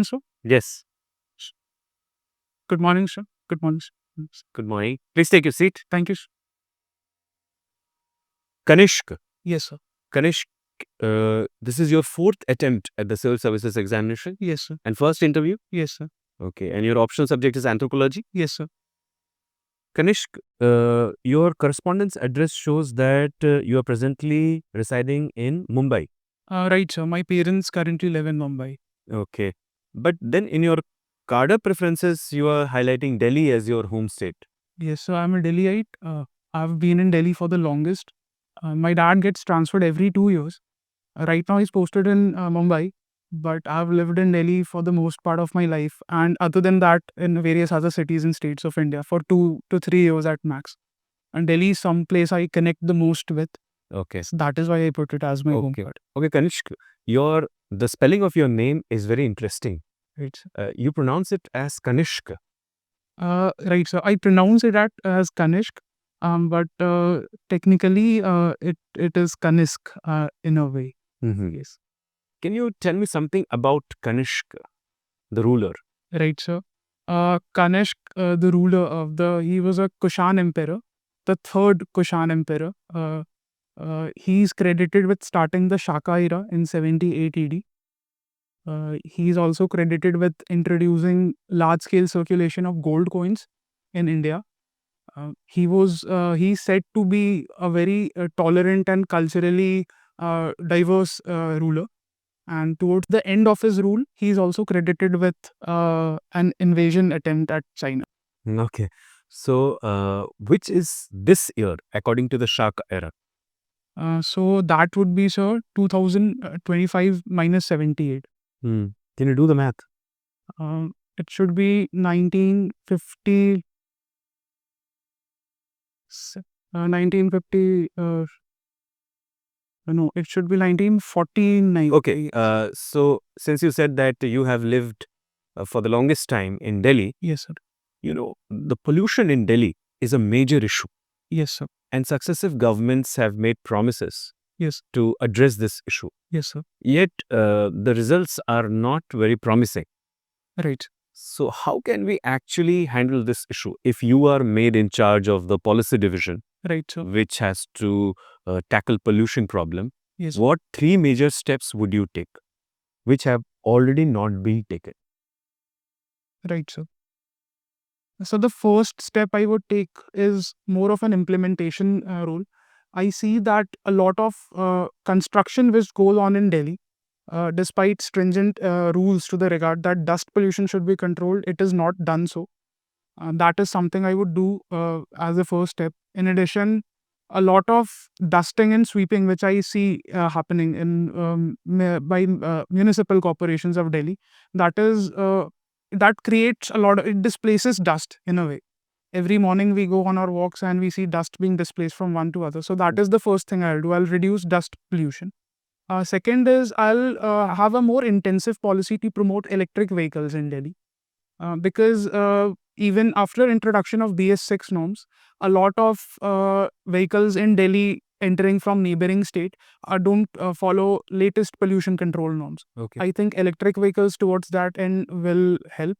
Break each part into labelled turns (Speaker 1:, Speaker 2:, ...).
Speaker 1: Sir.
Speaker 2: Yes.
Speaker 1: Good morning, sir. Good morning, sir.
Speaker 2: Good morning. Please take your seat.
Speaker 1: Thank you, sir.
Speaker 2: Kanishk.
Speaker 1: Yes, sir.
Speaker 2: Kanishk, this is your fourth attempt at the civil services examination
Speaker 1: Yes, sir.
Speaker 2: and first interview.
Speaker 1: Yes, sir.
Speaker 2: Okay. And your optional subject is anthropology.
Speaker 1: Yes, sir.
Speaker 2: Kanishk, your correspondence address shows that you are presently residing in Mumbai.
Speaker 1: Right, sir. My parents currently live in Mumbai.
Speaker 2: Okay. But then in your cadre preferences, you are highlighting Delhi as your home state.
Speaker 1: Yes, sir. I'm a Delhiite. I've been in Delhi for the longest. My dad gets transferred every 2 years. Right now, he's posted in Mumbai, but I've lived in Delhi for the most part of my life. And other than that, in various other cities and states of India for 2 to 3 years at max. And Delhi is some place I connect the most with.
Speaker 2: Okay.
Speaker 1: So that is why I put it as my home
Speaker 2: Okay.
Speaker 1: card.
Speaker 2: Okay, Kanishk, the spelling of your name is very interesting.
Speaker 1: Right, sir.
Speaker 2: You pronounce it as Kanishk.
Speaker 1: Right, so I pronounce it as Kanisk, but technically it is Kanisk in a way. Yes.
Speaker 2: Can you tell me something about Kanishk, the ruler?
Speaker 1: Right, sir. Kanishk, the ruler of he was a Kushan emperor, the third Kushan emperor. He's credited with starting the Shaka era in 78 AD. He's also credited with introducing large-scale circulation of gold coins in India. He's said to be a very tolerant and culturally diverse ruler. And towards the end of his rule, he's also credited with an invasion attempt at China.
Speaker 2: Okay. So, which is this year according to the Shaka era?
Speaker 1: So that would be, sir, 2025 minus 78.
Speaker 2: Can you do the math?
Speaker 1: It should be 1950. 1950. No, it should be 1949.
Speaker 2: Okay. So, since you said that you have lived for the longest time in Delhi,
Speaker 1: Yes, sir.
Speaker 2: the pollution in Delhi is a major issue,
Speaker 1: Yes, sir.
Speaker 2: and successive governments have made promises
Speaker 1: Yes.
Speaker 2: to address this issue.
Speaker 1: Yes, sir.
Speaker 2: Yet, the results are not very promising.
Speaker 1: Right.
Speaker 2: So, how can we actually handle this issue if you are made in charge of the policy division,
Speaker 1: Right, sir.
Speaker 2: which has to tackle pollution problem?
Speaker 1: Yes.
Speaker 2: What three major steps would you take, which have already not been taken?
Speaker 1: Right, sir. So the first step I would take is more of an implementation role. I see that a lot of construction which goes on in Delhi, despite stringent rules to the regard that dust pollution should be controlled, it is not done so. That is something I would do as a first step. In addition, a lot of dusting and sweeping, which I see happening in by municipal corporations of Delhi, that creates it displaces dust in a way. Every morning we go on our walks and we see dust being displaced from one to other. So that is the first thing I'll do. I'll reduce dust pollution. Second is I'll have a more intensive policy to promote electric vehicles in Delhi. Because even after introduction of BS6 norms, a lot of vehicles in Delhi entering from neighboring state don't follow latest pollution control norms.
Speaker 2: Okay.
Speaker 1: I think electric vehicles towards that end will help.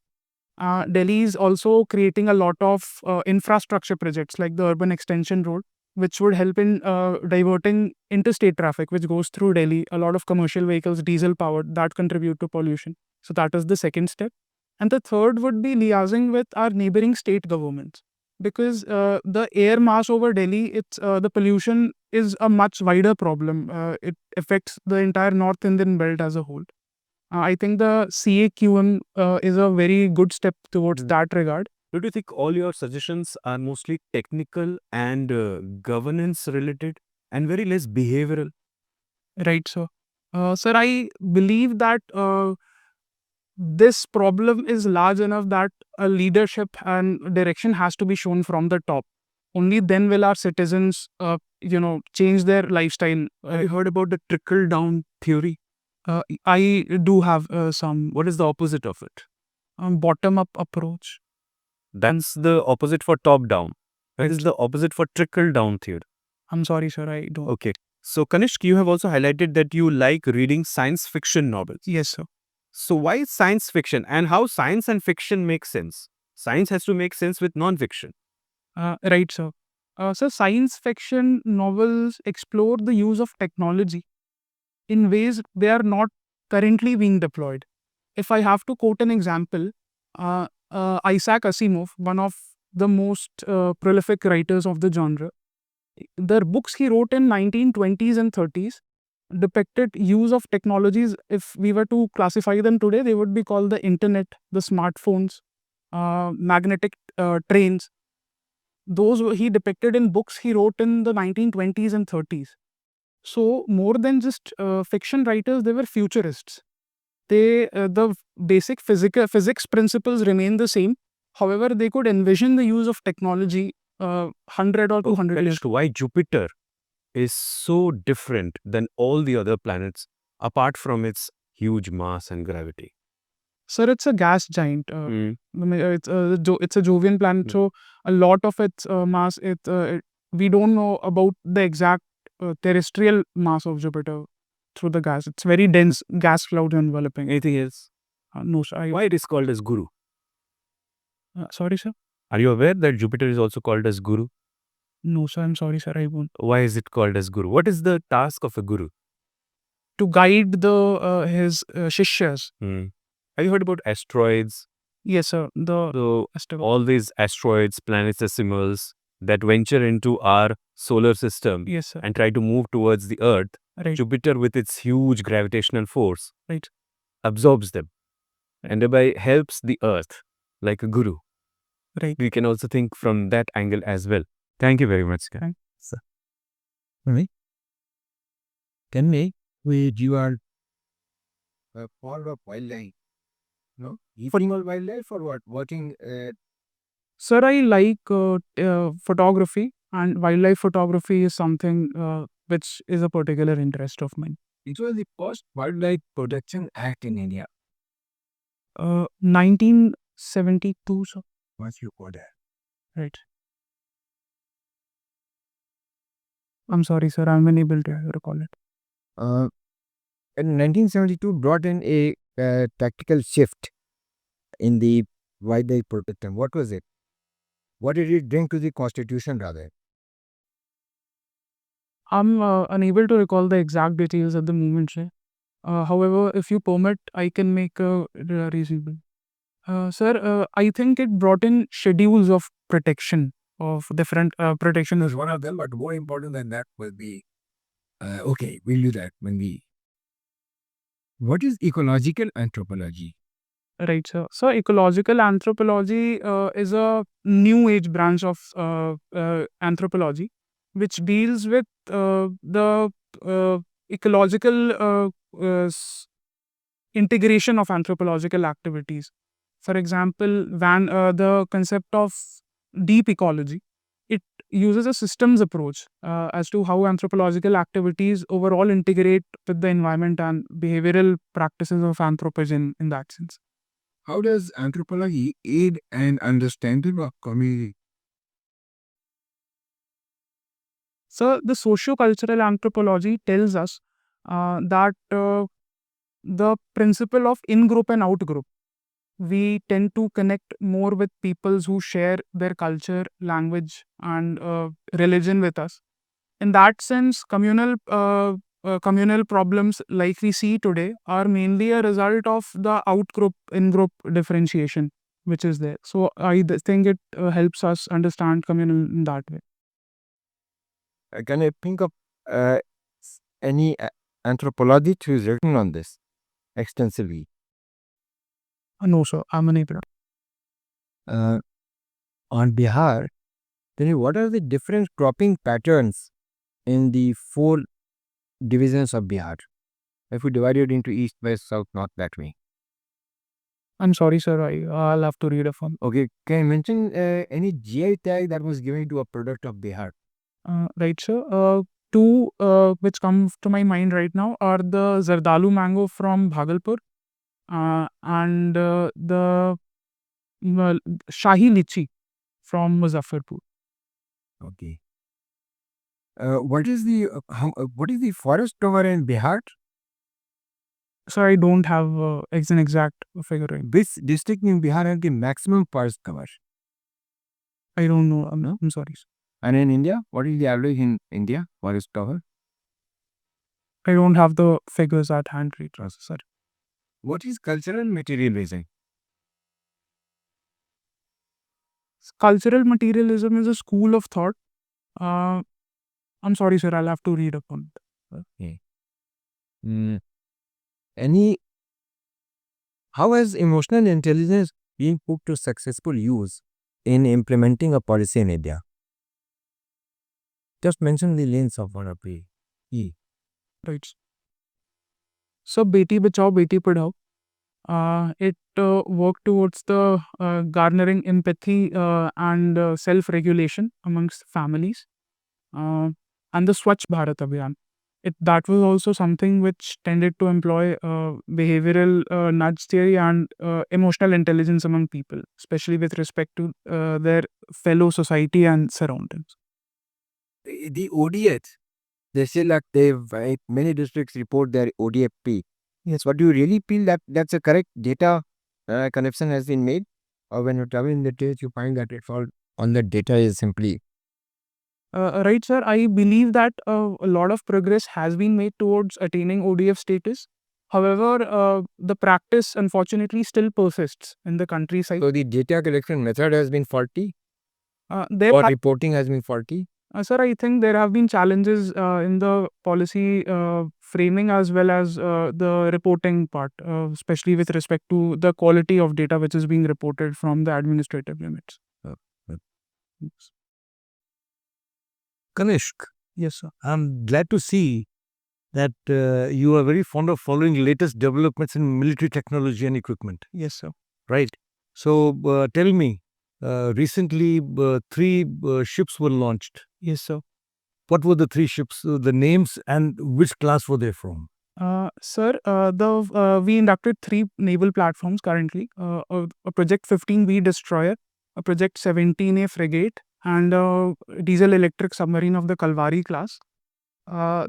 Speaker 1: Delhi is also creating a lot of infrastructure projects like the urban extension road, which would help in diverting interstate traffic, which goes through Delhi. A lot of commercial vehicles, diesel powered, that contribute to pollution. So that is the second step. And the third would be liaising with our neighboring state governments, because the air mass over Delhi, the pollution is a much wider problem. It affects the entire North Indian belt as a whole. I think the CAQM is a very good step towards that regard.
Speaker 2: Do you think all your suggestions are mostly technical and governance related and very less behavioral?
Speaker 1: Right, sir. Sir, I believe that this problem is large enough that a leadership and direction has to be shown from the top. Only then will our citizens, change their lifestyle.
Speaker 2: I heard about the trickle down theory.
Speaker 1: I do have some
Speaker 2: What is the opposite of it?
Speaker 1: bottom up approach.
Speaker 2: That's the opposite for top down. That is the opposite for trickle down theory.
Speaker 1: I'm sorry, sir. I don't.
Speaker 2: Okay. So, Kanishk, you have also highlighted that you like reading science fiction novels.
Speaker 1: Yes, sir.
Speaker 2: So why science fiction, and how science and fiction make sense? Science has to make sense with non-fiction.
Speaker 1: Right, sir. So, science fiction novels explore the use of technology in ways they are not currently being deployed. If I have to quote an example, Isaac Asimov, one of the most prolific writers of the genre, the books he wrote in 1920s and 30s depicted use of technologies. If we were to classify them today, they would be called the internet, the smartphones, magnetic trains. He depicted in books he wrote in the 1920s and 30s. So more than just fiction writers, they were futurists. The basic physics principles remain the same. However, they could envision the use of technology 100 or 200 years.
Speaker 2: Why Jupiter is so different than all the other planets apart from its huge mass and gravity?
Speaker 1: Sir, it's a gas giant. It's a Jovian planet, so a lot of its mass. We don't know about the exact terrestrial mass of Jupiter through the gas. It's very dense gas cloud enveloping.
Speaker 2: Anything else?
Speaker 1: No, sir.
Speaker 2: Why it is called as Guru?
Speaker 1: Sorry, sir.
Speaker 2: Are you aware that Jupiter is also called as Guru?
Speaker 1: No, sir. I'm sorry, sir. I won't.
Speaker 2: Why is it called as Guru? What is the task of a Guru?
Speaker 1: To guide his shishyas.
Speaker 2: Have you heard about asteroids?
Speaker 1: Yes, sir.
Speaker 2: So all these asteroids, planetesimals that venture into our solar system
Speaker 1: Yes, sir.
Speaker 2: and try to move towards the Earth,
Speaker 1: Right.
Speaker 2: Jupiter with its huge gravitational force
Speaker 1: Right.
Speaker 2: absorbs them and thereby helps the Earth like a guru.
Speaker 1: Right.
Speaker 2: We can also think from that angle as well. Thank you very much.
Speaker 1: Thank-
Speaker 2: Sir.
Speaker 3: Can we, you are fond of wildlife? No, eating all wildlife or what? Working.
Speaker 1: Sir, I like photography, and wildlife photography is something which is a particular interest of mine.
Speaker 3: It was the first Wildlife Protection Act in India.
Speaker 1: 1972, sir.
Speaker 3: Once you go there.
Speaker 1: Right. I'm sorry, sir. I'm unable to recall it.
Speaker 3: In 1972, brought in a tactical shift in the wildlife protection. What was it? What did it bring to the constitution rather?
Speaker 1: I'm unable to recall the exact details at the moment, sir. However, if you permit, I can make a reasonable. Sir, I think it brought in schedules of protection of different protection.
Speaker 3: Was one of them, but more important than that will be, okay, we'll do that when we. What is ecological anthropology?
Speaker 1: Right, sir. So, ecological anthropology is a new age branch of anthropology, which deals with the ecological integration of anthropological activities. For example, the concept of deep ecology, it uses a systems approach as to how anthropological activities overall integrate with the environment and behavioral practices of anthropology in that sense.
Speaker 3: How does anthropology aid an understanding of community?
Speaker 1: So, the socio-cultural anthropology tells us that the principle of in-group and out-group, we tend to connect more with peoples who share their culture, language, and religion with us. In that sense, communal problems like we see today are mainly a result of the out-group, in-group differentiation, which is there. So, think it helps us understand communal in that way.
Speaker 3: Can I think of any anthropologist who's written on this extensively?
Speaker 1: No, sir, I'm unable.
Speaker 3: On Bihar, then what are the different cropping patterns in the 4 divisions of Bihar? If we divide it into east, west, south, north, that way.
Speaker 1: I'm sorry, sir. I'll have to read a form.
Speaker 3: Okay, can you mention any GI tag that was given to a product of Bihar?
Speaker 1: Right, sir. Two which come to my mind right now are the Zardalu mango from Bhagalpur and the Shahi Lichi from Muzaffarpur.
Speaker 3: Okay. What is the forest cover in Bihar?
Speaker 1: So I don't have an exact figure right.
Speaker 3: Which district in Bihar has the maximum forest cover?
Speaker 1: I don't know.
Speaker 3: No?
Speaker 1: I'm sorry, sir.
Speaker 3: And in India, what is the average in India forest cover?
Speaker 1: I don't have the figures at hand right now, sir.
Speaker 3: What is cultural materialism?
Speaker 1: Cultural materialism is a school of thought. Uh, I'm sorry, sir. I'll have to read upon it.
Speaker 3: Okay. How has emotional intelligence been put to successful use in implementing a policy in India? Just mention the lanes of one of the key.
Speaker 1: Right. So, Beti Bachao, Beti Padhao. It worked towards the garnering empathy and self-regulation amongst families. And the Swachh Bharat Abhiyan. That was also something which tended to employ behavioral nudge theory and emotional intelligence among people, especially with respect to their fellow society and surroundings.
Speaker 3: The ODF, they say like many districts report their ODFP.
Speaker 1: Yes.
Speaker 3: But do you really feel that that's a correct data connection has been made? Or when you travel in the days, you find that it's all on the data is simply.
Speaker 1: Right, sir. I believe that a lot of progress has been made towards attaining ODF status. However, the practice unfortunately still persists in the countryside.
Speaker 3: So the data collection method has been faulty
Speaker 1: There
Speaker 3: or
Speaker 1: ha-
Speaker 3: reporting has been faulty.
Speaker 1: Sir, I think there have been challenges in the policy framing as well as the reporting part, especially with respect to the quality of data which is being reported from the administrative limits. Yes.
Speaker 2: Kanishk,
Speaker 1: Yes, sir.
Speaker 2: I'm glad to see that you are very fond of following latest developments in military technology and equipment,
Speaker 1: Yes, sir.
Speaker 2: right? So tell me, recently 3 ships were launched.
Speaker 1: Yes, sir.
Speaker 2: What were the 3 ships, the names, and which class were they from?
Speaker 1: Sir, we inducted 3 naval platforms currently: a Project 15B destroyer, a Project 17A frigate, and a diesel electric submarine of the Kalvari class. Uh,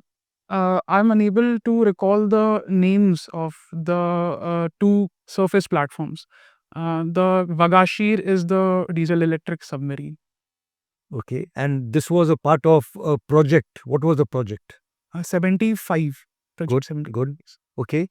Speaker 1: I'm unable to recall the names of the 2 surface platforms. The Vagashir is the diesel electric submarine.
Speaker 2: Okay, and this was a part of a project. What was the project?
Speaker 1: 75. Project
Speaker 2: Good,
Speaker 1: 75.
Speaker 2: good. Okay.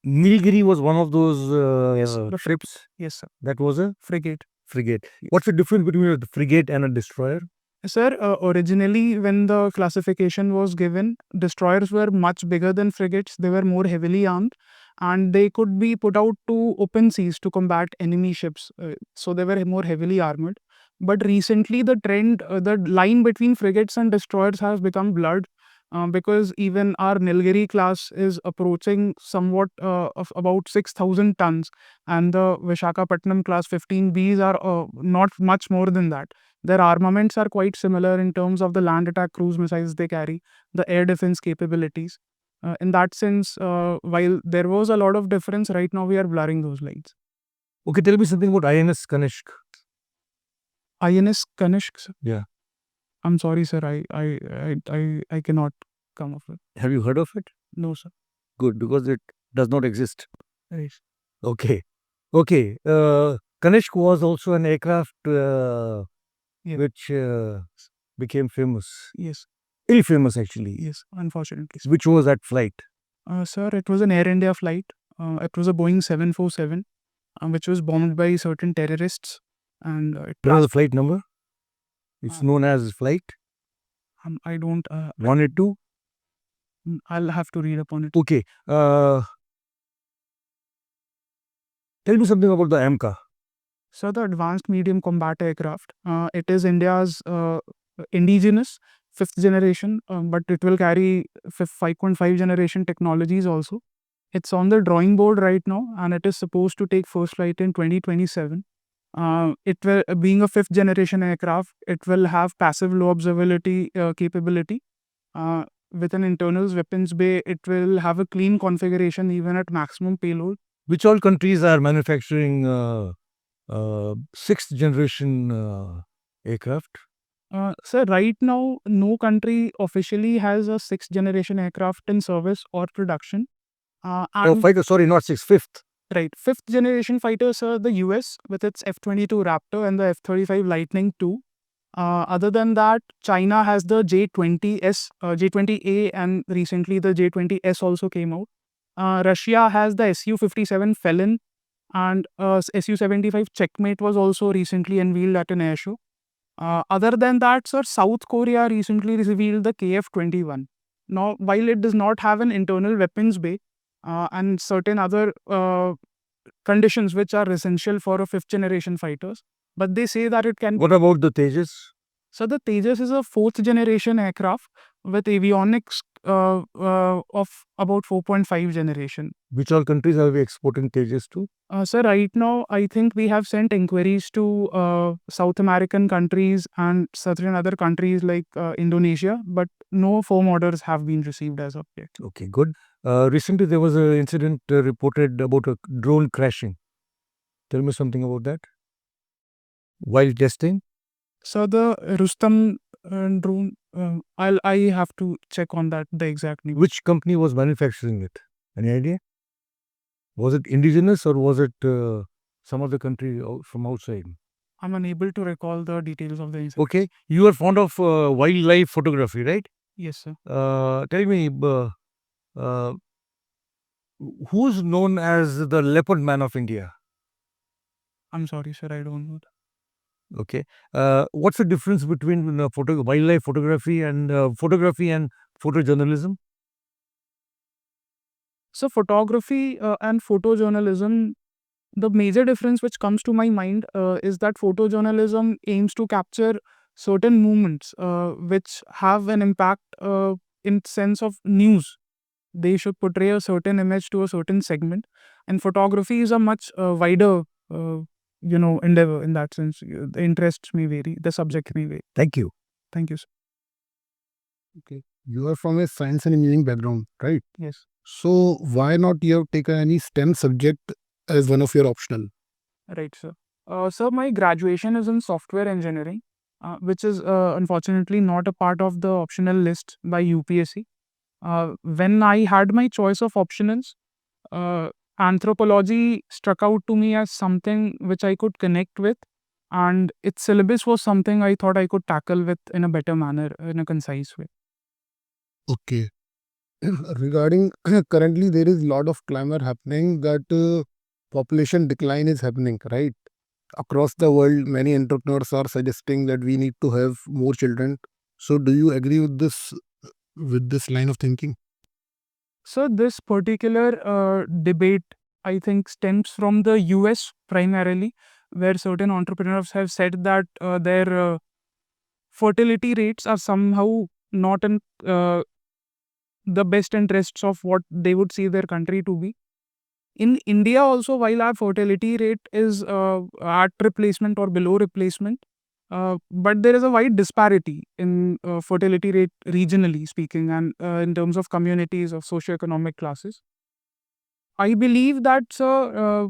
Speaker 2: Nilgiri was one of those
Speaker 1: The
Speaker 2: ships.
Speaker 1: Yes, sir.
Speaker 2: That was a
Speaker 1: Frigate.
Speaker 2: frigate. What's the difference between a frigate and a destroyer?
Speaker 1: Sir, originally when the classification was given, destroyers were much bigger than frigates. They were more heavily armed and they could be put out to open seas to combat enemy ships. So they were more heavily armored. But recently, the line between frigates and destroyers has become blurred because even our Nilgiri class is approaching somewhat of about 6,000 tons, and the Vishakhapatnam class 15Bs are not much more than that. Their armaments are quite similar in terms of the land attack cruise missiles they carry, the air defense capabilities. In that sense, while there was a lot of difference, right now we are blurring those lines.
Speaker 2: Okay, tell me something about INS Kanishk.
Speaker 1: INS Kanisk, sir.
Speaker 2: Yeah.
Speaker 1: I'm sorry, sir. I cannot come up with.
Speaker 2: Have you heard of it?
Speaker 1: No, sir.
Speaker 2: Good, because it does not exist.
Speaker 1: Right.
Speaker 2: Okay. Okay. Kanishk was also an aircraft
Speaker 1: Yeah.
Speaker 2: which became famous.
Speaker 1: Yes.
Speaker 2: Ill famous, actually.
Speaker 1: Yes. Unfortunately, sir.
Speaker 2: Which was at flight.
Speaker 1: Sir, it was an Air India flight. It was a Boeing 747, which was bombed by certain terrorists, and it
Speaker 2: What was the flight number? It's
Speaker 1: Uh,
Speaker 2: known as flight
Speaker 1: I don't.
Speaker 2: 182.
Speaker 1: I'll have to read upon it.
Speaker 2: Okay. Tell me something about the AMCA.
Speaker 1: So the Advanced Medium Combat Aircraft, it is India's indigenous 5th generation, but it will carry 5.5 generation technologies also. It's on the drawing board right now, and it is supposed to take first flight in 2027. It will, being a 5th generation aircraft, it will have passive low observability capability. With an internal weapons bay, it will have a clean configuration even at maximum payload.
Speaker 2: Which all countries are manufacturing 6th generation aircraft?
Speaker 1: Sir, right now, no country officially has a sixth generation aircraft in service or production. And
Speaker 3: Fighter, sorry, not sixth, fifth.
Speaker 1: right, fifth generation fighters are the US with its F-22 Raptor and the F-35 Lightning II. Other than that, China has the J-20S, J-20A, and recently the J-20S also came out. Russia has the Su-57 Felon, and Su-75 Checkmate was also recently unveiled at an air show. Other than that, sir, South Korea recently revealed the KF-21. Now, while it does not have an internal weapons bay and certain other conditions which are essential for a fifth generation fighters, but they say that it can.
Speaker 3: What about the Tejas?
Speaker 1: So the Tejas is a fourth generation aircraft with avionics of about 4.5 generation.
Speaker 3: Which all countries are we exporting Tejas to?
Speaker 1: Sir, right now, I think we have sent inquiries to South American countries and certain other countries like Indonesia, but no firm orders have been received as of yet.
Speaker 3: Okay, good. Recently, there was an incident reported about a drone crashing. Tell me something about that. While testing?
Speaker 1: So the Rustam drone, I have to check on that, the exact name.
Speaker 3: Which company was manufacturing it? Any idea? Was it indigenous or was it some other country from outside?
Speaker 1: I'm unable to recall the details of the incident.
Speaker 3: Okay, you are fond of wildlife photography, right?
Speaker 1: Yes, sir.
Speaker 3: Tell me, who's known as the leopard man of India?
Speaker 1: I'm sorry, sir, I don't know that.
Speaker 3: Okay. What's the difference between wildlife photography and photojournalism?
Speaker 1: So photography and photojournalism, the major difference which comes to my mind is that photojournalism aims to capture certain movements which have an impact in sense of news. They should portray a certain image to a certain segment, and photography is a much wider endeavor in that sense. The interests may vary, the subject may vary.
Speaker 3: Thank you.
Speaker 1: Thank you, sir.
Speaker 4: Okay. You are from a science and engineering background, right?
Speaker 1: Yes.
Speaker 4: So why not you have taken any STEM subject as one of your optional?
Speaker 1: Right, sir. Sir, my graduation is in software engineering, which is unfortunately not a part of the optional list by UPSC. When I had my choice of optionals, anthropology struck out to me as something which I could connect with, and its syllabus was something I thought I could tackle with in a better manner, in a concise way.
Speaker 4: Okay. Regarding currently there is a lot of clamor happening that population decline is happening, right? Across the world, many entrepreneurs are suggesting that we need to have more children. So do you agree with this line of thinking?
Speaker 1: So this particular debate, I think, stems from the US primarily, where certain entrepreneurs have said that their fertility rates are somehow not in the best interests of what they would see their country to be. In India also, while our fertility rate is at replacement or below replacement, but there is a wide disparity in fertility rate regionally speaking and in terms of communities of socioeconomic classes. I believe that, sir,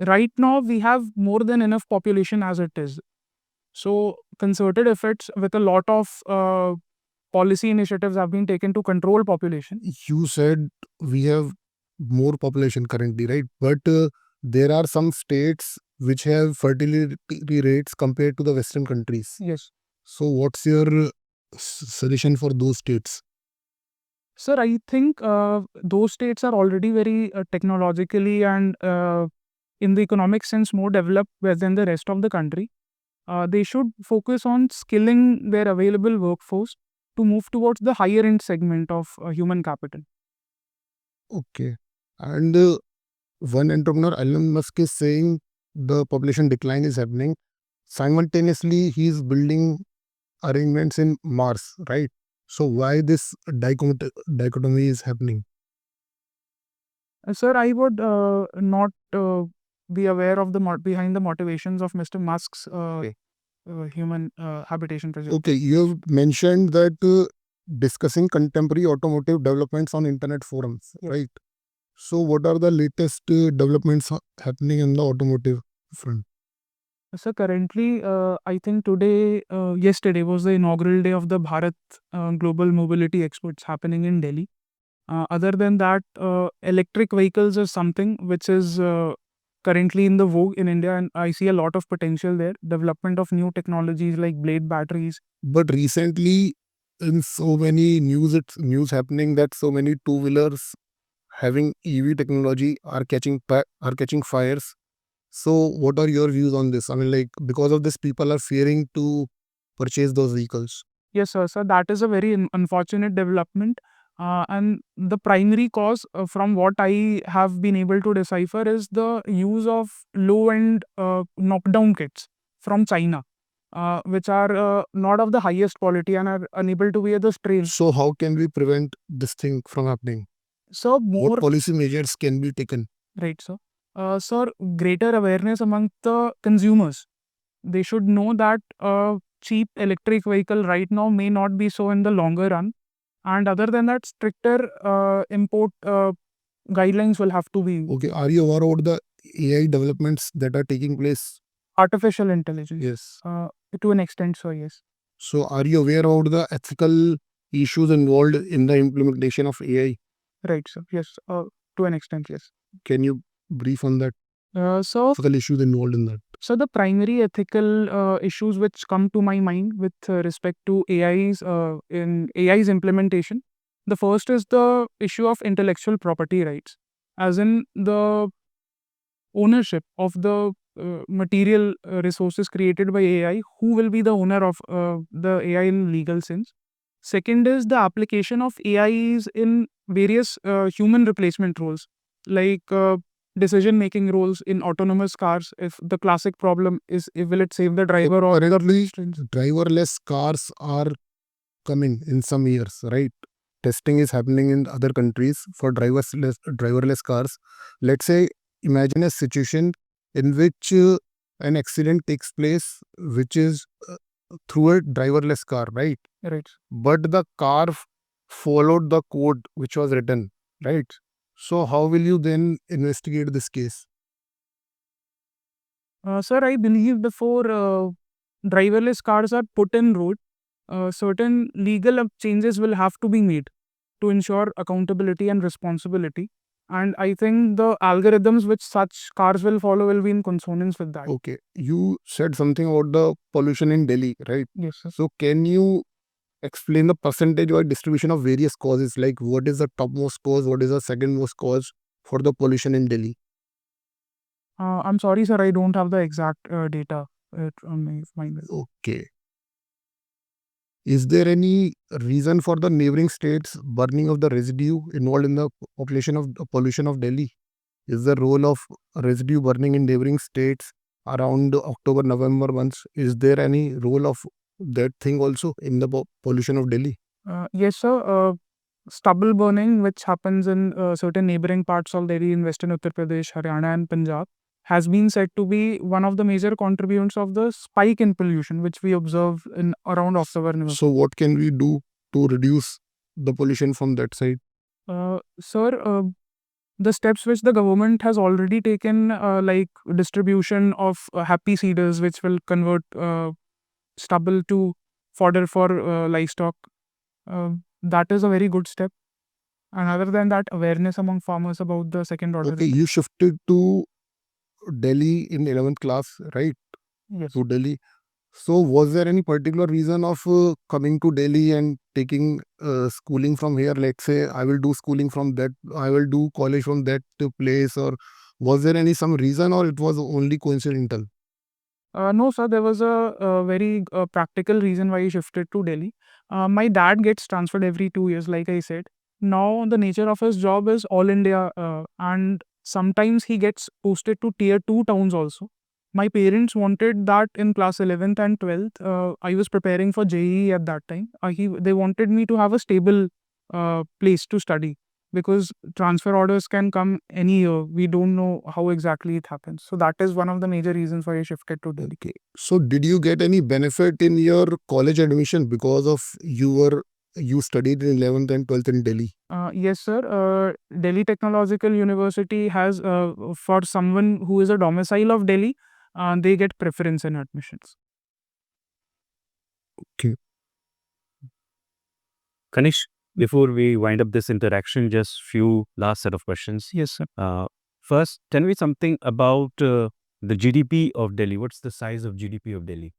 Speaker 1: right now we have more than enough population as it is. So concerted efforts with a lot of policy initiatives have been taken to control population.
Speaker 4: You said we have more population currently, right? But there are some states which have fertility rates compared to the Western countries.
Speaker 1: Yes.
Speaker 4: So what's your suggestion for those states?
Speaker 1: Sir, I think those states are already very technologically and in the economic sense more developed than the rest of the country. They should focus on skilling their available workforce to move towards the higher end segment of human capital.
Speaker 4: Okay. And one entrepreneur, Elon Musk, is saying the population decline is happening. Simultaneously, he is building arrangements in Mars, right? So why this dichotomy is happening?
Speaker 1: Sir, I would not be aware of the behind the motivations of Mr. Musk's human habitation project.
Speaker 4: Okay, you have mentioned that discussing contemporary automotive developments on internet forums,
Speaker 1: Yes.
Speaker 4: right? So what are the latest developments happening in the automotive front?
Speaker 1: So currently, I think yesterday was the inaugural day of the Bharat Global Mobility Exports happening in Delhi. Other than that, electric vehicles is something which is currently in the vogue in India, and I see a lot of potential there. Development of new technologies like blade batteries.
Speaker 4: But recently, in so many it's news happening that so many two-wheelers having EV technology are catching fires. So, what are your views on this? I mean, like, because of this, people are fearing to purchase those vehicles.
Speaker 1: Yes, sir. So that is a very unfortunate development. And the primary cause, from what I have been able to decipher, is the use of low-end knockdown kits from China, which are not of the highest quality and are unable to wear the strain.
Speaker 4: So, how can we prevent this thing from happening?
Speaker 1: So
Speaker 4: What
Speaker 1: more
Speaker 4: policy measures can be taken?
Speaker 1: right, sir. Sir, greater awareness among the consumers. They should know that a cheap electric vehicle right now may not be so in the longer run. And other than that, stricter import guidelines will have to be.
Speaker 4: Okay, are you aware about the AI developments that are taking place?
Speaker 1: Artificial intelligence.
Speaker 4: Yes.
Speaker 1: To an extent, so yes.
Speaker 4: So, are you aware about the ethical issues involved in the implementation of AI?
Speaker 1: Right, sir. Yes. To an extent, yes.
Speaker 4: Can you brief on that
Speaker 1: So
Speaker 4: ethical issues involved in that?
Speaker 1: the primary ethical issues which come to my mind with respect to AI's implementation, the first is the issue of intellectual property rights, as in the ownership of the material resources created by AI. Who will be the owner of the AI in legal sense? Second is the application of AIs in various human replacement roles, like decision-making roles in autonomous cars. If the classic problem is, if will it save the driver or
Speaker 4: Currently, driverless cars are coming in some years, right? Testing is happening in other countries for driverless cars. Let's say, imagine a situation in which an accident takes place, which is through a driverless car, right?
Speaker 1: right.
Speaker 4: But the car followed the code which was written, right? So, how will you then investigate this case?
Speaker 1: Sir, I believe before driverless cars are put in road, certain legal changes will have to be made to ensure accountability and responsibility. And I think the algorithms which such cars will follow will be in consonance with that.
Speaker 4: Okay, you said something about the pollution in Delhi, right?
Speaker 1: Yes, sir.
Speaker 4: So, can you explain the percentage or distribution of various causes? Like, what is the topmost cause? What is the second most cause for the pollution in Delhi?
Speaker 1: I'm sorry, sir, I don't have the exact data on my mind.
Speaker 4: Okay. Is there any reason for the neighboring states burning of the residue involved in the pollution of Delhi? Is the role of residue burning in neighboring states around October, November months? Is there any role of that thing also in the pollution of Delhi?
Speaker 1: Yes, sir. Stubble burning, which happens in certain neighboring parts of Delhi in Western Uttar Pradesh, Haryana, and Punjab, has been said to be one of the major contributors of the spike in pollution, which we observe in around October, November.
Speaker 4: So, what can we do to reduce the pollution from that side?
Speaker 1: Sir, the steps which the government has already taken, like distribution of happy seeders, which will convert stubble to fodder for livestock, that is a very good step. And other than that, awareness among farmers about the second order.
Speaker 4: Okay, you shifted to Delhi in 11th class, right?
Speaker 1: Yes.
Speaker 4: To Delhi. So, was there any particular reason of coming to Delhi and taking schooling from here? Let's say I will do schooling from that, I will do college from that place, or was there any some reason, or it was only coincidental?
Speaker 1: No, sir, there was a very practical reason why he shifted to Delhi. My dad gets transferred every 2 years, like I said. Now, the nature of his job is all India, and sometimes he gets posted to tier 2 towns also. My parents wanted that in class 11th and 12th. I was preparing for JEE at that time. They wanted me to have a stable place to study because transfer orders can come any year. We don't know how exactly it happens. So that is one of the major reasons why I shifted to Delhi.
Speaker 4: Okay. So, did you get any benefit in your college admission because of you studied in 11th and 12th in Delhi?
Speaker 1: Yes, sir. Delhi Technological University has, for someone who is a domicile of Delhi, they get preference in admissions.
Speaker 2: Kanish, before we wind up this interaction, just few last set of questions.
Speaker 1: Yes, sir.
Speaker 2: First, tell me something about the GDP of Delhi. What's the size of GDP of Delhi?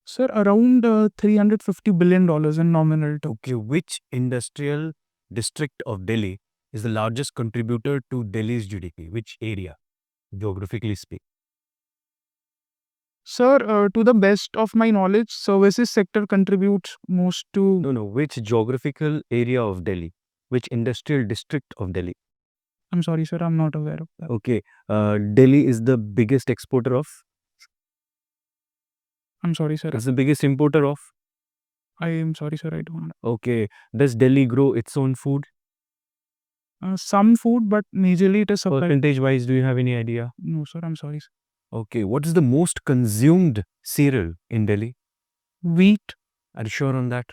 Speaker 1: Sir, around $350 billion in nominal terms.
Speaker 2: Okay, which industrial district of Delhi is the largest contributor to Delhi's GDP? Which area, geographically speaking?
Speaker 1: Sir, to the best of my knowledge, services sector contributes most to.
Speaker 2: No. Which geographical area of Delhi? Which industrial district of Delhi?
Speaker 1: I'm sorry, sir, I'm not aware of that.
Speaker 2: Okay, Delhi is the biggest exporter of.
Speaker 1: I'm sorry, sir.
Speaker 2: It's the biggest importer of.
Speaker 1: I am sorry, sir, I don't know.
Speaker 2: Okay, does Delhi grow its own food?
Speaker 1: Some food, but majorly it is supplied.
Speaker 2: Percentage wise, do you have any idea?
Speaker 1: No, sir, I'm sorry, sir.
Speaker 2: Okay, what is the most consumed cereal in Delhi?
Speaker 1: Wheat,
Speaker 2: Are you sure on that?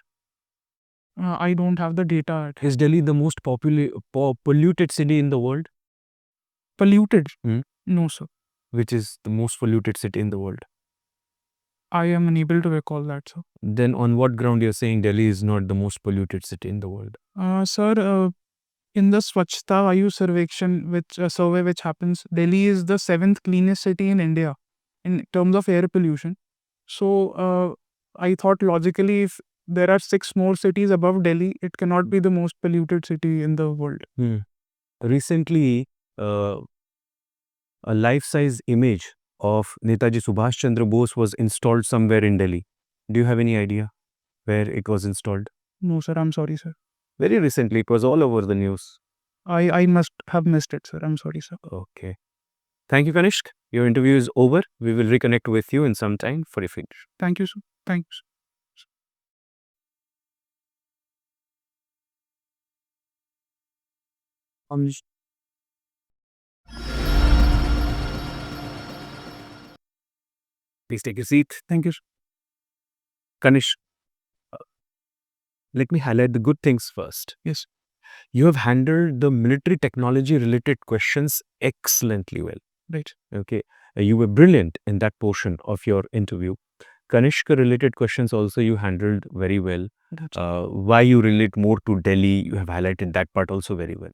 Speaker 1: I don't have the data.
Speaker 2: Is Delhi the most polluted city in the world?
Speaker 1: Polluted?
Speaker 2: Hmm.
Speaker 1: No, sir.
Speaker 2: Which is the most polluted city in the world?
Speaker 1: I am unable to recall that, sir.
Speaker 2: Then on what ground you're saying Delhi is not the most polluted city in the world?
Speaker 1: Sir, in the Swachhta Vayu survey which happens, Delhi is the 7th cleanest city in India in terms of air pollution. So I thought logically, if there are 6 more cities above Delhi, it cannot be the most polluted city in the world.
Speaker 2: Recently, a life-size image of Netaji Subhash Chandra Bose was installed somewhere in Delhi. Do you have any idea where it was installed?
Speaker 1: No, sir, I'm sorry, sir.
Speaker 2: Very recently, it was all over the news.
Speaker 1: I must have missed it, sir. I'm sorry, sir.
Speaker 2: Okay. Thank you, Kanishk. Your interview is over. We will reconnect with you in some time for a finish.
Speaker 1: Thank you, sir. Thanks.
Speaker 2: Please take a seat.
Speaker 1: Thank you, sir.
Speaker 2: Kanish, let me highlight the good things first.
Speaker 1: Yes.
Speaker 2: You have handled the military technology related questions excellently well.
Speaker 1: Right.
Speaker 2: Okay. You were brilliant in that portion of your interview. Kanishk related questions also you handled very well. Why you relate more to Delhi, you have highlighted that part also very well.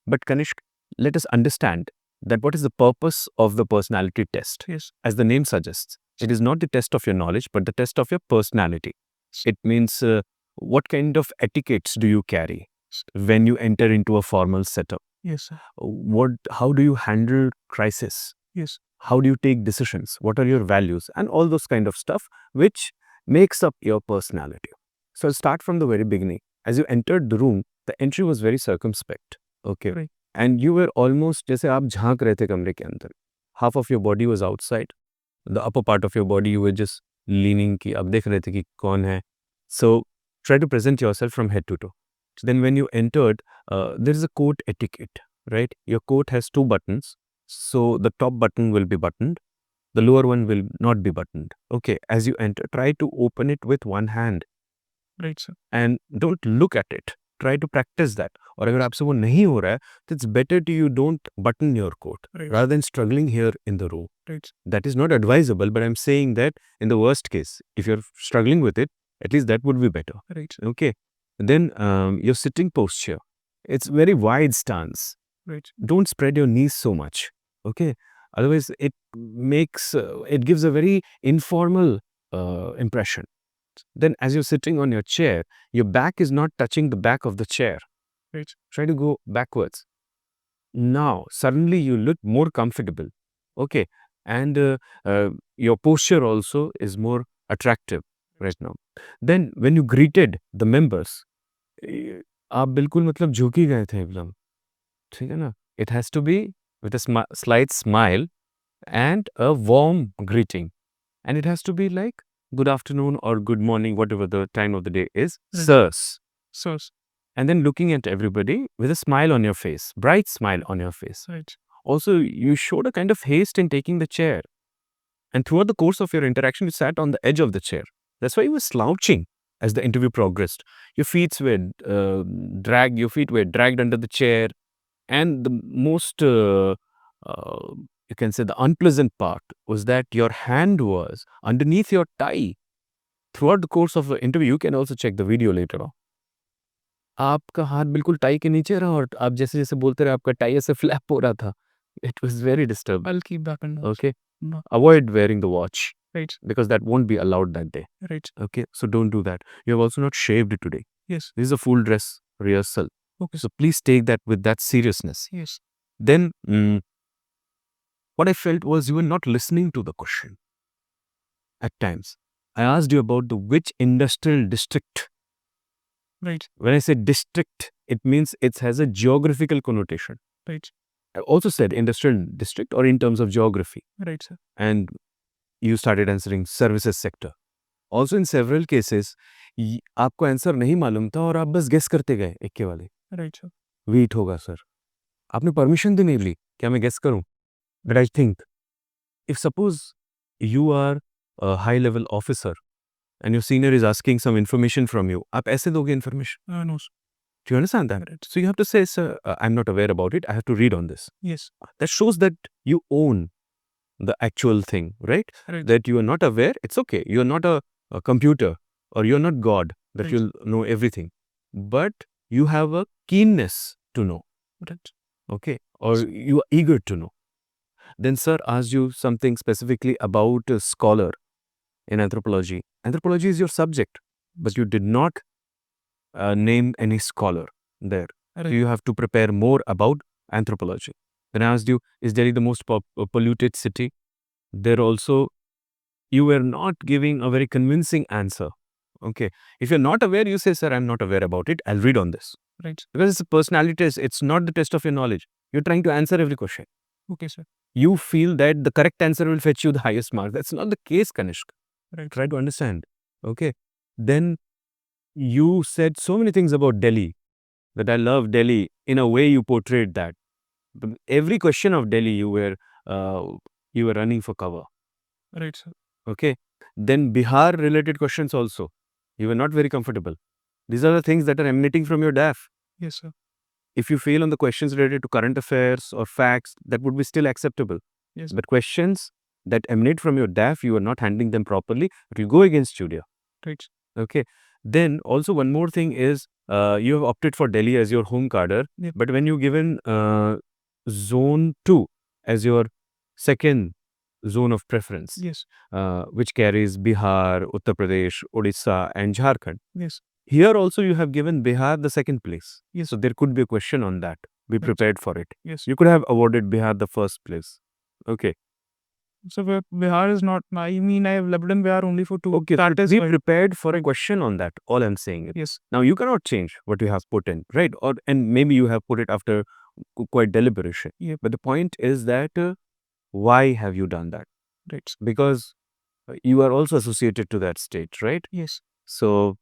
Speaker 2: But Kanishk, let us understand that what is the purpose of the personality test?
Speaker 1: Yes.
Speaker 2: As the name suggests, it is not the test of your knowledge, but the test of your personality. It means what kind of etiquettes do you carry when you enter into a formal setup?
Speaker 1: Yes, sir.
Speaker 2: How do you handle crisis?
Speaker 1: Yes.
Speaker 2: How do you take decisions? What are your values? And all those kind of stuff which makes up your personality. So I'll start from the very beginning. As you entered the room, the entry was very circumspect. Okay.
Speaker 1: Right.
Speaker 2: And you were almost जैसे आप झांक रहे थे कमरे के अंदर. Half of your body was outside. The upper part of your body you were just leaning कि आप देख रहे थे कि कौन है. So try to present yourself from head to toe. So then when you entered, there is a coat etiquette, right? Your coat has 2 buttons. So the top button will be buttoned. The lower one will not be buttoned. Okay. As you enter, try to open it with one hand.
Speaker 1: Right, sir.
Speaker 2: And don't look at it. Try to practice that. और अगर आपसे वो नहीं हो रहा है, तो it's better to you don't button your coat
Speaker 1: Right.
Speaker 2: rather than struggling here in the room.
Speaker 1: Right.
Speaker 2: That is not advisable, but I'm saying that in the worst case, if you're struggling with it, at least that would be better.
Speaker 1: Right.
Speaker 2: Okay. Then your sitting posture. It's very wide stance.
Speaker 1: Right.
Speaker 2: Don't spread your knees so much. Okay. Otherwise, it gives a very informal impression. Then as you're sitting on your chair, your back is not touching the back of the chair.
Speaker 1: Right.
Speaker 2: Try to go backwards. Now, suddenly you look more comfortable. Okay. And your posture also is more attractive right now. Then when you greeted the members, आप बिल्कुल मतलब झुक ही गए थे एकदम. ठीक है ना? It has to be with a slight smile and a warm greeting. And it has to be like good afternoon or good morning, whatever the time of the day is.
Speaker 1: Right.
Speaker 2: Sirs.
Speaker 1: Sirs.
Speaker 2: And then looking at everybody with a smile on your face, bright smile on your face.
Speaker 1: Right.
Speaker 2: Also, you showed a kind of haste in taking the chair. And throughout the course of your interaction, you sat on the edge of the chair. That's why you were slouching as the interview progressed. Your feet were dragged under the chair. And the most you can say the unpleasant part was that your hand was underneath your tie. Throughout the course of the interview, you can also check the video later on. आपका हाथ बिल्कुल tie के नीचे रहा और आप जैसे जैसे बोलते रहे आपका टाई ऐसे फ्लैप हो रहा था. It was very disturbing.
Speaker 1: I'll keep that in mind.
Speaker 2: Okay.
Speaker 1: No.
Speaker 2: Avoid wearing the watch
Speaker 1: Right.
Speaker 2: because that won't be allowed that day.
Speaker 1: Right.
Speaker 2: Okay. So don't do that. You have also not shaved today.
Speaker 1: Yes.
Speaker 2: This is a full dress rehearsal.
Speaker 1: Okay.
Speaker 2: So please take that with that seriousness.
Speaker 1: Yes.
Speaker 2: Then what I felt was you were not listening to the question. At times, I asked you about the which industrial district.
Speaker 1: Right.
Speaker 2: When I say district, it means it has a geographical connotation.
Speaker 1: Right.
Speaker 2: I also said industrial district or in terms of geography.
Speaker 1: Right, sir.
Speaker 2: And you started answering services sector. Also in several cases, आपको answer नहीं मालूम था और आप बस guess करते गए एक के वाले.
Speaker 1: Right, sir.
Speaker 2: वीट होगा सर. आपने परमिशन भी नहीं ली क्या मैं गेस करूं. But I think if suppose you are a high level officer and your senior is asking some information from you, आप ऐसे दोगे information.
Speaker 1: No, sir.
Speaker 2: Do you understand that?
Speaker 1: Right.
Speaker 2: So you have to say, sir, I'm not aware about it. I have to read on this.
Speaker 1: Yes.
Speaker 2: That shows that you own the actual thing, right?
Speaker 1: Right.
Speaker 2: That you are not aware. It's okay. You're not a computer or you're not God that
Speaker 1: Right.
Speaker 2: you'll know everything. But you have a keenness to know.
Speaker 1: Right.
Speaker 2: Okay. Or you are eager to know. Then sir asked you something specifically about a scholar in anthropology. Anthropology is your subject, but you did not name any scholar there.
Speaker 1: Right.
Speaker 2: So you have to prepare more about anthropology. Then I asked you, is Delhi the most polluted city? There also, you were not giving a very convincing answer. Okay. If you're not aware, you say, sir, I'm not aware about it. I'll read on this.
Speaker 1: Right.
Speaker 2: Because it's a personality test. It's not the test of your knowledge. You're trying to answer every question.
Speaker 1: Okay, sir.
Speaker 2: You feel that the correct answer will fetch you the highest mark. That's not the case, Kanisk.
Speaker 1: Right.
Speaker 2: Try to understand. Okay. Then you said so many things about Delhi, that I love Delhi. In a way, you portrayed that. But every question of Delhi, you were running for cover.
Speaker 1: Right, sir.
Speaker 2: Okay. Then Bihar related questions also. You were not very comfortable. These are the things that are emanating from your DAF.
Speaker 1: Yes, sir.
Speaker 2: If you fail on the questions related to current affairs or facts, that would be still acceptable.
Speaker 1: Yes.
Speaker 2: But questions that emanate from your DAF, you are not handling them properly. It will go against you, dear.
Speaker 1: Right.
Speaker 2: Okay. Then also one more thing is you have opted for Delhi as your home cadre,
Speaker 1: Yep.
Speaker 2: but when you given zone 2 as your second zone of preference,
Speaker 1: Yes.
Speaker 2: which carries Bihar, Uttar Pradesh, Odisha and Jharkhand.
Speaker 1: Yes.
Speaker 2: Here also you have given Bihar the second place.
Speaker 1: Yes.
Speaker 2: So there could be a question on that. Be
Speaker 1: Right.
Speaker 2: prepared for it.
Speaker 1: Yes.
Speaker 2: You could have awarded Bihar the first place. Okay.
Speaker 1: So Bihar is not. I mean, I have lived in Bihar only for 2.
Speaker 2: Okay.
Speaker 1: That is
Speaker 2: be
Speaker 1: why.
Speaker 2: prepared for a question on that. All I'm saying.
Speaker 1: Yes.
Speaker 2: Now you cannot change what you have put in, right? And maybe you have put it after quite deliberation.
Speaker 1: Yep.
Speaker 2: But the point is that why have you done that?
Speaker 1: Right.
Speaker 2: Because you are also associated to that state, right?
Speaker 1: Yes.
Speaker 2: So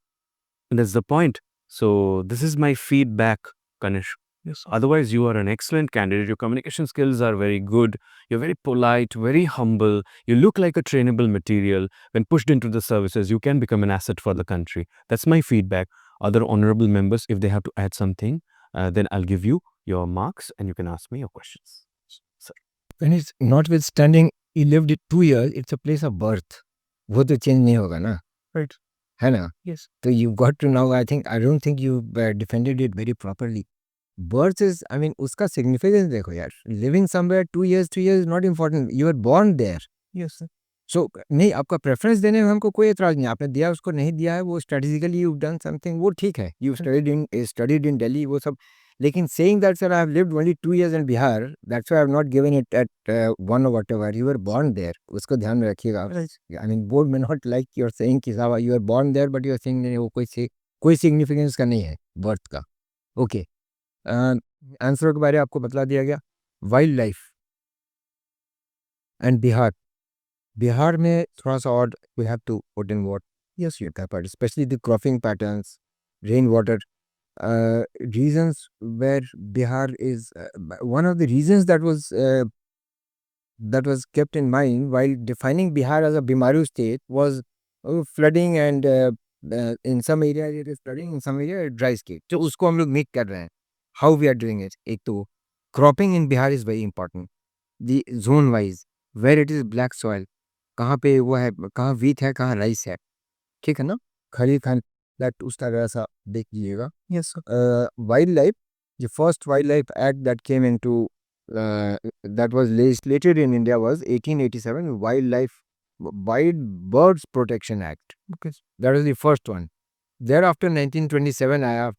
Speaker 2: that's the point. So this is my feedback, Kanish.
Speaker 1: Yes.
Speaker 2: Otherwise, you are an excellent candidate. Your communication skills are very good. You're very polite, very humble. You look like a trainable material. When pushed into the services, you can become an asset for the country. That's my feedback. Other honorable members, if they have to add something, then I'll give you your marks and you can ask me your questions. Sir.
Speaker 3: When it's notwithstanding, he lived it 2 years, it's a place of birth. वो तो change नहीं होगा ना.
Speaker 1: Right.
Speaker 3: है ना.
Speaker 1: Yes.
Speaker 3: So you got to know. I don't think you defended it very properly. Birth is, I mean, उसका significance देखो यार. Living somewhere 2 years, 3 years is not important. You were born there.
Speaker 1: Yes, sir.
Speaker 3: So नहीं, आपका preference देने में हमको कोई एतराज नहीं. आपने दिया उसको नहीं दिया है, वो strategically you've done something, वो ठीक है. You studied in Delhi, वो सब. लेकिन saying that, sir, I have lived only 2 years in Bihar, that's why I have not given it at 1 or whatever. You were born there. उसको ध्यान में रखिएगा आप.
Speaker 1: Right.
Speaker 3: I mean, board may not like you're saying कि साहब you are born there, but you're saying नहीं, वो कोई significance का नहीं है birth का. Okay. आंसर के बारे में आपको बतला दिया गया. वाइल्ड लाइफ एंड बिहार में थोड़ा सा और we have to put in what yes you can specially the cropping patterns, rain water reasons where Bihar is one of the reasons that was kept in mind while defining Bihar as a Bimaru state was flooding and in some area it is flooding, in some area dry state. तो उसको हम लोग meet कर रहे हैं. How we are doing it? एक तो cropping in Bihar is very important. the zone wise, where it is black soil, कहाँ पे वो है, कहाँ wheat है, कहाँ rice है, ठीक है ना, खरीफ खान that उस तरह सा देख लीजिएगा.
Speaker 1: Yes, sir.
Speaker 3: Wildlife, the first wildlife act that came into that was legislated in India was 1887 Wild Birds Protection Act.
Speaker 1: Okay.
Speaker 3: That was the first one. Thereafter 1927 आया,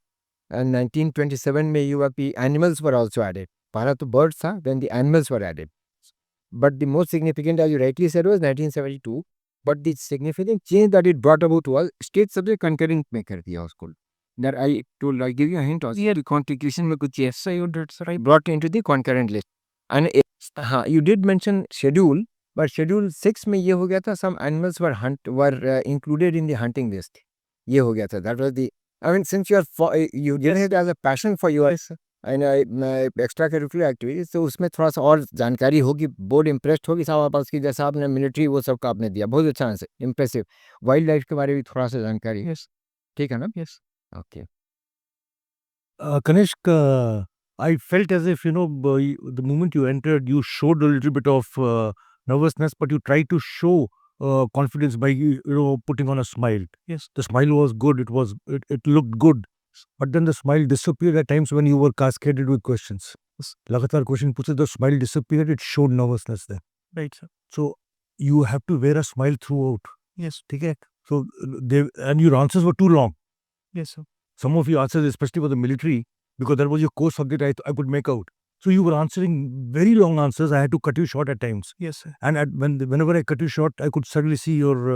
Speaker 3: and 1927 में UAP animals were also added. पहला तो birds था, then the animals were added. But the most significant, as you rightly said, was 1972. But the significant change that it brought about was state subject concurrent में कर दिया उसको. That I told, I give you a hint also.
Speaker 1: Yeah.
Speaker 3: The constitution में कुछ
Speaker 1: Yes, sir, you did, sir. Right.
Speaker 3: brought into the concurrent list. And you did mention schedule, but schedule 6 में ये हो गया था, some animals were included in the hunting list. ये हो गया था. That was the, I mean, since you did it as a passion for your
Speaker 1: Yes, sir.
Speaker 3: Extra curricular activities, तो उसमें थोड़ा सा और जानकारी होगी, बोर्ड इम्प्रेस्ड होगी साहब आपस की, जैसा आपने मिलिट्री वो सब का आपने दिया, बहुत अच्छा आंसर, इम्प्रेसिव. वाइल्ड लाइफ के बारे में थोड़ा सा जानकारी,
Speaker 1: Yes.
Speaker 3: ठीक है ना?
Speaker 1: Yes.
Speaker 3: Okay.
Speaker 5: Kanisk, I felt as if, the moment you entered, you showed a little bit of nervousness, but you tried to show confidence by, putting on a smile.
Speaker 1: Yes.
Speaker 5: The smile was good. It looked good. But then the smile disappeared at times when you were cascaded with questions. लगातार question पूछे, the smile disappeared. It showed nervousness there.
Speaker 1: Right, sir.
Speaker 5: So you have to wear a smile throughout.
Speaker 1: Yes.
Speaker 5: ठीक है? So and your answers were too long.
Speaker 1: Yes, sir.
Speaker 5: Some of your answers, especially for the military, because that was your core subject, I could make out. So you were answering very long answers. I had to cut you short at times.
Speaker 1: Yes, sir.
Speaker 5: And whenever I cut you short, I could suddenly see your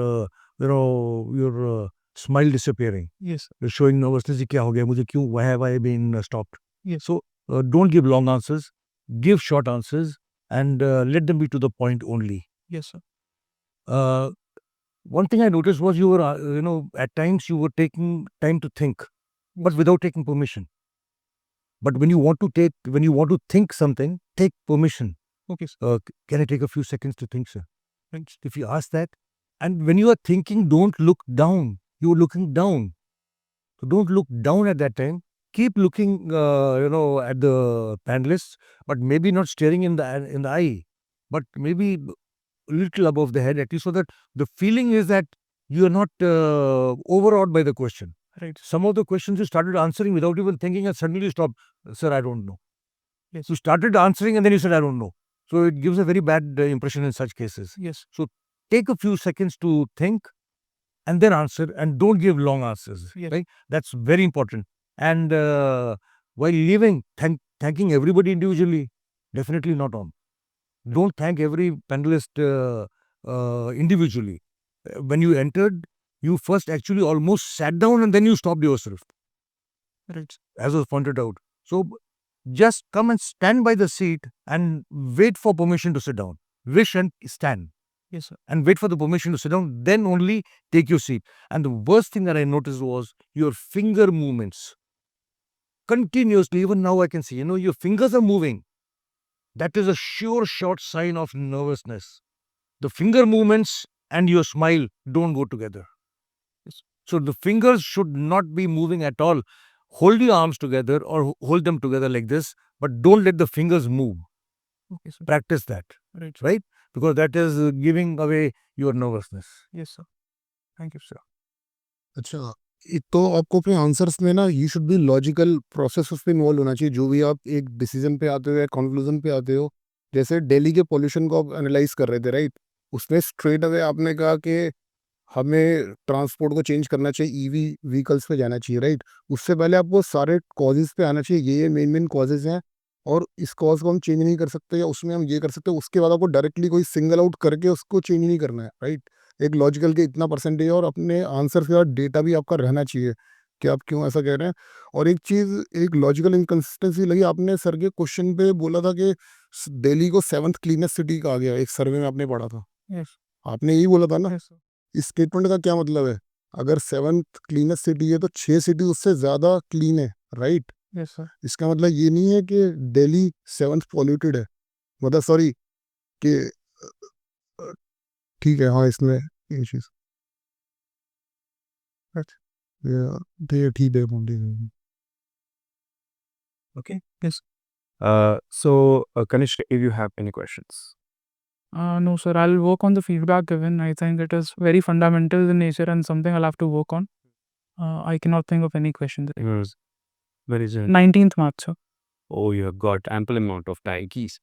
Speaker 5: smile disappearing.
Speaker 1: Yes, sir.
Speaker 5: You're showing nervousness. Kya ho gaya? Mujhe kyun? Why have I been stopped?
Speaker 1: Yes.
Speaker 5: So don't give long answers. Give short answers and let them be to the point only.
Speaker 1: Yes, sir.
Speaker 5: One thing I noticed was you were, at times you were taking time to think, but without taking permission. But when you want to think something, take permission.
Speaker 1: Okay, sir.
Speaker 5: Can I take a few seconds to think, sir?
Speaker 1: Thanks.
Speaker 5: If you ask that, and when you are thinking, don't look down. You are looking down. So don't look down at that time. Keep looking, at the panelists, but maybe not staring in the eye, but maybe a little above the head, at least, so that the feeling is that you are not overawed by the question.
Speaker 1: Right.
Speaker 5: Some of the questions you started answering without even thinking, and suddenly you stopped. Sir, I don't know.
Speaker 1: Yes.
Speaker 5: You started answering and then you said, I don't know. So it gives a very bad impression in such cases.
Speaker 1: Yes.
Speaker 5: So take a few seconds to think and then answer, and don't give long answers.
Speaker 1: Yes.
Speaker 5: Right? That's very important. And while leaving, thanking everybody individually, definitely not on. Don't thank every panelist individually. When you entered, you first actually almost sat down and then you stopped yourself,
Speaker 1: Right.
Speaker 5: as was pointed out. So just come and stand by the seat and wait for permission to sit down. Wish and stand.
Speaker 1: Yes, sir.
Speaker 5: And wait for the permission to sit down, then only take your seat. And the worst thing that I noticed was your finger movements. Continuously, even now I can see, your fingers are moving. That is a sure short sign of nervousness. The finger movements and your smile don't go together. So the fingers should not be moving at all. Hold your arms together or hold them together like this, but don't let the fingers move.
Speaker 1: Okay, sir.
Speaker 5: Practice that,
Speaker 1: Right, sir.
Speaker 5: right? Because that is giving away your nervousness.
Speaker 1: Yes, sir. Thank you, sir.
Speaker 4: अच्छा, एक तो आपको अपने answers में ना you should be logical process उसमें involve होना चाहिए. जो भी आप एक डिसीजन पे आते हो या कंक्लूजन पे आते हो, जैसे दिल्ली के पोल्यूशन को आप एनालाइज कर रहे थे, राइट? उसमें स्ट्रेट अवे आपने कहा कि हमें ट्रांसपोर्ट को चेंज करना चाहिए, ईवी व्हीकल्स पे जाना चाहिए, राइट? उससे पहले आपको सारे कॉजेज़ पे आना चाहिए, ये मेन कॉजेज़ हैं और इस कॉज़ को हम चेंज नहीं कर सकते या उसमें हम ये कर सकते हैं. उसके बाद आपको डायरेक्टली कोई सिंगल आउट करके उसको चेंज नहीं करना है, राइट? एक लॉजिकल के इतना परसेंटेज और अपने आंसर के बाद डेटा भी आपका रहना चाहिए कि आप क्यों ऐसा कह रहे हैं. और एक चीज़, एक लॉजिकल इनकंसिस्टेंसी लगी, आपने सर के क्वेश्चन पे बोला था कि दिल्ली को 7th क्लीनेस्ट सिटी कहा गया, एक सर्वे में आपने पढ़ा था.
Speaker 1: Yes.
Speaker 4: आपने यही बोला था ना?
Speaker 1: Yes, sir.
Speaker 4: इस स्टेटमेंट का क्या मतलब है? अगर 7th क्लीनेस्ट सिटी है तो 6 सिटी उससे ज़्यादा क्लीन है, राइट?
Speaker 1: Yes, sir.
Speaker 4: इसका मतलब ये नहीं है कि दिल्ली 7th पॉल्यूटेड है, मतलब सॉरी कि ठीक है, हाँ, इसमें ये चीज़ ठीक है.
Speaker 5: Okay?
Speaker 1: Yes.
Speaker 2: So, Kanish, if you have any questions.
Speaker 1: No, sir. I'll work on the feedback given. I think it is very fundamental in nature and something I'll have to work on. I cannot think of any questions.
Speaker 2: Yes. Where is it?
Speaker 1: 19th March, sir.
Speaker 2: Oh, you have got ample amount of time. Keys.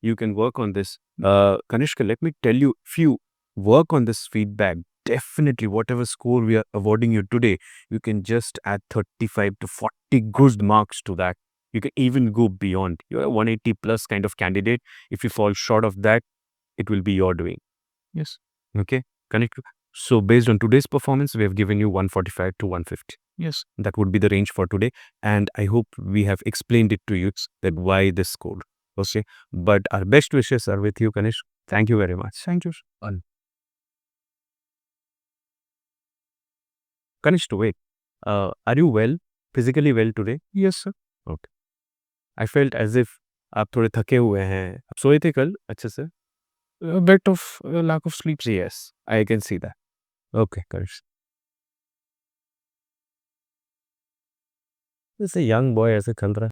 Speaker 2: You can work on this. Kanishka, let me tell you, if you work on this feedback, definitely whatever score we are awarding you today, you can just add 35 to 40 good marks to that. You can even go beyond. You're a 180 plus kind of candidate. If you fall short of that, it will be your doing.
Speaker 1: Yes.
Speaker 2: Okay? Connect. So based on today's performance, we have given you 145 to 150.
Speaker 1: Yes.
Speaker 2: That would be the range for today. And I hope we have explained it to you that why this score. Okay. But our best wishes are with you, Kanish. Thank you very much.
Speaker 1: Thank you.
Speaker 2: Kanish, wait. Are you well? Physically well today?
Speaker 1: Yes, sir.
Speaker 2: Okay. I felt as if आप थोड़े थके हुए हैं. आप सोए थे कल अच्छे से?
Speaker 1: A bit of lack of sleep.
Speaker 2: Yes, I can see that. Okay, Kanish.
Speaker 3: This is a young boy ऐसे खेल रहा है.